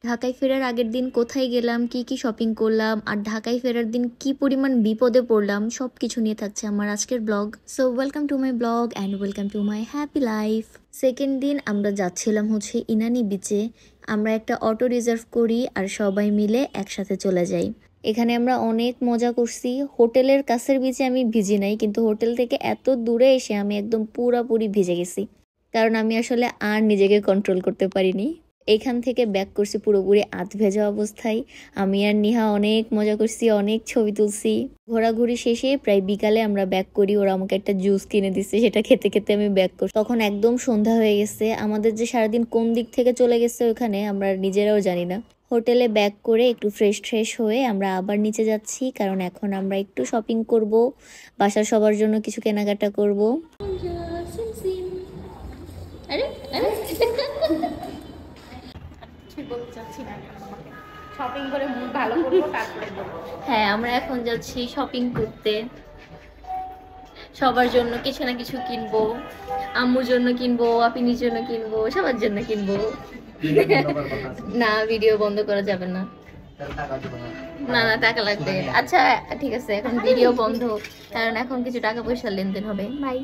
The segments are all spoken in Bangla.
ঢাকায় ফেরার আগের দিন কোথায় গেলাম, কি কি শপিং করলাম, আর ঢাকায় ফেরার দিন কি পরিমাণ বিপদে পড়লাম, সব কিছু নিয়ে থাকছে আমার আজকের blog. So welcome to my blog and welcome to my happy life. Second দিন আমরা যাচ্ছিলাম হচ্ছে ইনানি বিচে। আমরা একটা অটো রিজার্ভ করি আর সবাই মিলে একসাথে চলে যাই। এখানে আমরা অনেক মজা করছি। হোটেলের কাছের বিচে আমি ভিজি নাই, কিন্তু হোটেল থেকে এত দূরে এসে আমি একদম পুরাপুরি ভিজে গেছি, কারণ আমি আসলে আর নিজেকে কন্ট্রোল করতে পারিনি। এইখান থেকে ব্যাক করছি পুরোপুরি আধ ভেজা অবস্থায়। আমি আর নিহা অনেক মজা করছি, অনেক ছবি তুলছি। ঘোরাঘুরি শেষে প্রায় বিকালে আমরা ব্যাক করি। ওরা আমাকে একটা জুস কিনে দিচ্ছে, সেটা খেতে খেতে আমি ব্যাক করছি। তখন একদম সন্ধ্যা হয়ে গেছে। আমাদের যে সারাদিন কোন দিক থেকে চলে গেছে ওখানে আমরা নিজেরাও জানি না। হোটেলে ব্যাক করে একটু ফ্রেশ হয়ে আমরা আবার নিচে যাচ্ছি, কারণ এখন আমরা একটু শপিং করব, বাসার সবার জন্য কিছু কেনাকাটা করব। হ্যাঁ, আমরা এখন যাচ্ছি শপিং করতে। সবার জন্য কিছু না কিছু কিনবো। আম্মুর জন্য কিনবো, আপিনির জন্য কিনবো, সবার জন্য কিনবো। না, ভিডিও বন্ধ করা যাবে না। না না, টাকা লাগবে। আচ্ছা ঠিক আছে, এখন ভিডিও বন্ধ, কারণ এখন কিছু টাকা পয়সার লেনদেন হবে। বাই।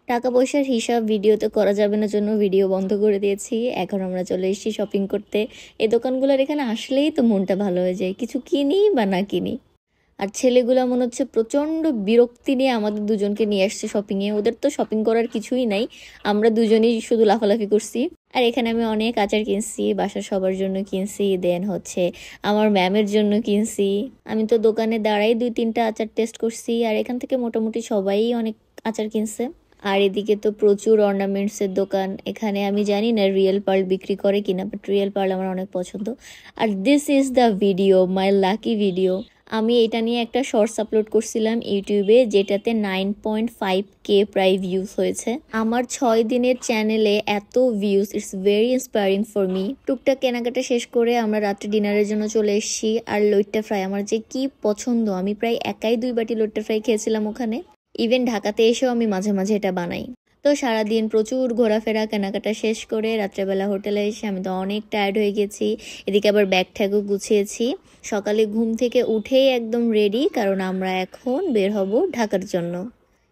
টাকা পয়সার হিসাব ভিডিওতে করা যাবে না জন্য ভিডিও বন্ধ করে দিয়েছি। এখন আমরা চলে এসেছি শপিং করতে। এই দোকানগুলোর এখানে আসলেই তো মনটা ভালো হয়ে যায়, কিছু কিনি বা না কিনি। আর ছেলেগুলো মনে হচ্ছে প্রচণ্ড বিরক্তি নিয়ে আমাদের দুজনকে নিয়ে আসছে শপিংয়ে। ওদের তো শপিং করার কিছুই নাই, আমরা দুজনেই শুধু লাফালাফি করছি। আর এখানে আমি অনেক আচার কিনছি, বাসার সবার জন্য কিনছি, দেন হচ্ছে আমার ম্যামের জন্য কিনছি। আমি তো দোকানে দাঁড়াই 2-3টা আচার টেস্ট করছি, আর এখান থেকে মোটামুটি সবাই অনেক আচার কিনছে। আর এদিকে তো প্রচুর অর্নামেন্টসের দোকান। এখানে আমি জানি না রিয়েল পার্ল বিক্রি করে কিনা, বাট রিয়েল পার্ল আমার অনেক পছন্দ। আর this is the video, my lucky video. আমি এটা নিয়ে একটা শর্টস আপলোড করছিলাম ইউটিউবে, যেটাতে 9.5K প্রায় ভিউজ হয়েছে। আমার 6 দিনের চ্যানেলে এত views, it's very inspiring for me. টুকটাক কেনাকাটা শেষ করে আমরা রাত্রে ডিনারের জন্য চলে এসেছি। আর লইট্টা ফ্রাই আমার যে কি পছন্দ, আমি প্রায় একাই 2 বাটি লইট্টা ফ্রাই খেয়েছিলাম ওখানে। ইভেন ঢাকাতে এসেও আমি মাঝে মাঝে এটা বানাই। তো সারাদিন প্রচুর ঘোরাফেরা কেনাকাটা শেষ করে রাত্রেবেলা হোটেলে এসে আমি তো অনেক টায়ার্ড হয়ে গেছি। এদিকে আবার ব্যাগ ট্যাগও গুছিয়েছি। সকালে ঘুম থেকে উঠেই একদম রেডি, কারণ আমরা এখন বের হব ঢাকার জন্য।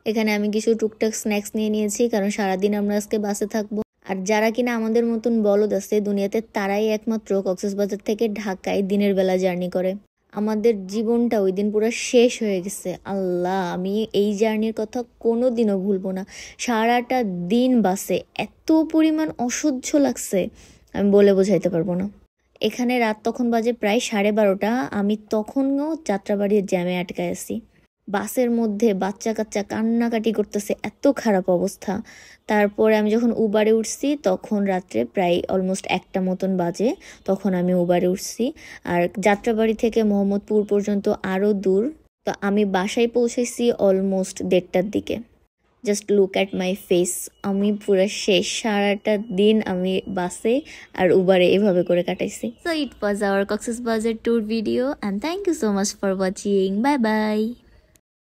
এখানে আমি কিছু টুকটাক স্ন্যাক্স নিয়ে নিয়েছি, কারণ সারাদিন আমরা আজকে বাসে থাকবো। আর যারা কিনা আমাদের মতন বলদ আছে দুনিয়াতে, তারাই একমাত্র কক্সবাজার থেকে ঢাকায় দিনের বেলা জার্নি করে। আমাদের জীবনটা ওই দিন পুরো শেষ হয়ে গেছে। আল্লাহ, আমি এই জার্নির কথা কোনো দিনও ভুলবো না। সারাটা দিন বাসে এত পরিমাণ অসহ্য লাগছে, আমি বলে বোঝাইতে পারবো না। এখানে রাত তখন বাজে প্রায় 12:30। আমি তখনও যাত্রাবাড়ির জ্যামে আটকায় আছি। বাসের মধ্যে বাচ্চা কাচ্চা কান্নাকাটি করতেছে, এত খারাপ অবস্থা। তারপরে আমি যখন উবারে উঠছি তখন রাত্রে প্রায় অলমোস্ট 1টা মতন বাজে, তখন আমি উবারে উঠছি। আর যাত্রাবাড়ি থেকে মোহাম্মদপুর পর্যন্ত আরও দূর। তো আমি বাসায় পৌঁছেছি অলমোস্ট 1:30টার দিকে। Just look at my face, আমি পুরো শেষ। সারাটা দিন আমি বাসে আর উবারে এভাবে করে কাটাইছি। So it was our Cox's Bazar tour video, and thank you so much for watching. Bye by.